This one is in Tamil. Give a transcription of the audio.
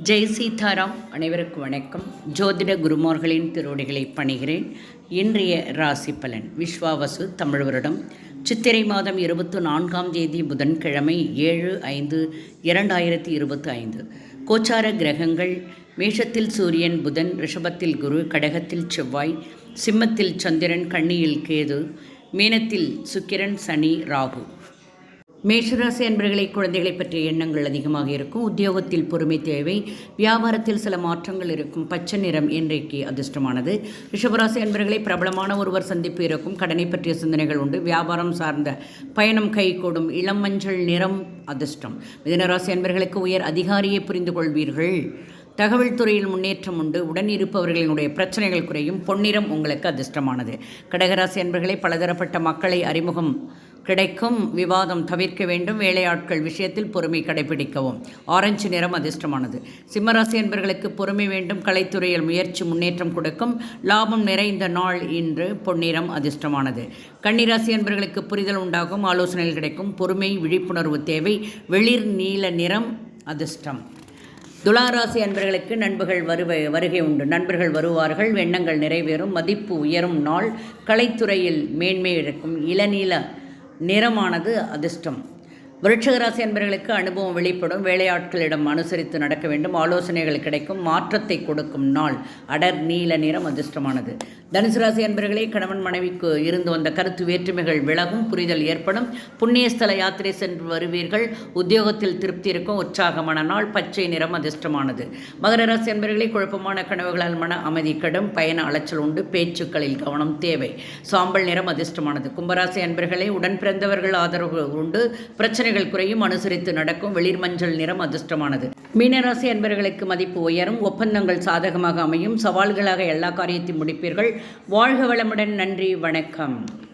ஜெய் சீதாராம். அனைவருக்கும் வணக்கம். ஜோதிட குருமார்களின் திருவடிகளை பணிகிறேன். இன்றைய ராசி பலன் விஸ்வாவசு தமிழ் வருடம் சித்திரை மாதம் 24ஆம் தேதி புதன்கிழமை 7/5/2025. கோச்சார கிரகங்கள்: மேஷத்தில் சூரியன், புதன்; ரிஷபத்தில் குரு; கடகத்தில் செவ்வாய்; சிம்மத்தில் சந்திரன்; கன்னியில் கேது; மீனத்தில் சுக்கிரன், சனி, ராகு. மேஷராசி அன்பர்களை, குழந்தைகளை பற்றிய எண்ணங்கள் அதிகமாக இருக்கும். உத்தியோகத்தில் பொறுமை தேவை. வியாபாரத்தில் சில மாற்றங்கள் இருக்கும். பச்சை நிறம் இன்றைக்கு அதிர்ஷ்டமானது. ரிஷபராசி அன்பர்களை, பிரபலமான ஒருவர் சந்திப்பு இருக்கும். கடனை பற்றிய சிந்தனைகள் உண்டு. வியாபாரம் சார்ந்த பயணம் கைகூடும். இளம் மஞ்சள் நிறம் அதிர்ஷ்டம். மிதுனராசி அன்பர்களுக்கு உயர் அதிகாரியை புரிந்து கொள்வீர்கள். தகவல் துறையில் முன்னேற்றம் உண்டு. உடன் இருப்பவர்களினுடைய பிரச்சனைகள் குறையும். பொன்னிறம் உங்களுக்கு அதிர்ஷ்டமானது. கடகராசி அன்பர்களை, பலதரப்பட்ட மக்களை அறிமுகம் கிடைக்கும். விவாதம் தவிர்க்க வேண்டும். வேலையாட்கள் விஷயத்தில் பொறுமை கடைபிடிக்கவும். ஆரஞ்சு நிறம் அதிர்ஷ்டமானது. சிம்மராசி அன்பர்களுக்கு பொறுமை வேண்டும். கலைத்துறையில் முயற்சி முன்னேற்றம் கொடுக்கும். லாபம் நிறைந்த நாள் இன்று. பொன்னிறம் அதிர்ஷ்டமானது. கன்னிராசி அன்பர்களுக்கு புரிதல் உண்டாகும். ஆலோசனைகள் கிடைக்கும். பொறுமை, விழிப்புணர்வு தேவை. வெளிர் நீல நிறம் அதிர்ஷ்டம். துளாராசி அன்பர்களுக்கு நண்பர்கள் வருகை உண்டு. நண்பர்கள் வருவார்கள். எண்ணங்கள் நிறைவேறும். மதிப்பு உயரும் நாள். கலைத்துறையில் மேன்மை இருக்கும். இளநீல நிறமானது அதிர்ஷ்டம். விருட்சிகராசி அன்பர்களுக்கு அனுபவம் வெளிப்படும். வேலையாட்களிடம் அனுசரித்து நடக்க வேண்டும். ஆலோசனைகள் கிடைக்கும். மாற்றத்தை கொடுக்கும் நாள். அடர் நீல நிறம் அதிர்ஷ்டமானது. தனுசு ராசி அன்பர்களே, கணவன் மனைவிக்கு இருந்து வந்த கருத்து வேற்றுமைகள் விலகும். புரிதல் ஏற்படும். புண்ணியஸ்தல யாத்திரை சென்று வருவீர்கள். உத்தியோகத்தில் திருப்தி இருக்கும். உற்சாகமான நாள். பச்சை நிறம் அதிர்ஷ்டமானது. மகர ராசி அன்பர்களே, குழப்பமான கனவுகளால் மன அமைதி கெடும். பயண அலைச்சல் உண்டு. பேச்சுக்களில் கவனம் தேவை. சாம்பல் நிறம் அதிர்ஷ்டமானது. கும்பராசி அன்பர்களே, உடன் பிறந்தவர்கள் ஆதரவு உண்டு. பிரச்சனை குறையும். அனுசரித்து நடக்கும். வெளிர் மஞ்சள் நிறம் அதிர்ஷ்டமானது. மீனராசி அன்பர்களுக்கு மதிப்பு உயரும். ஒப்பந்தங்கள் சாதகமாக அமையும். சவால்களாக எல்லா காரியத்தையும் முடிப்பீர்கள். வாழ்க வளமுடன். நன்றி, வணக்கம்.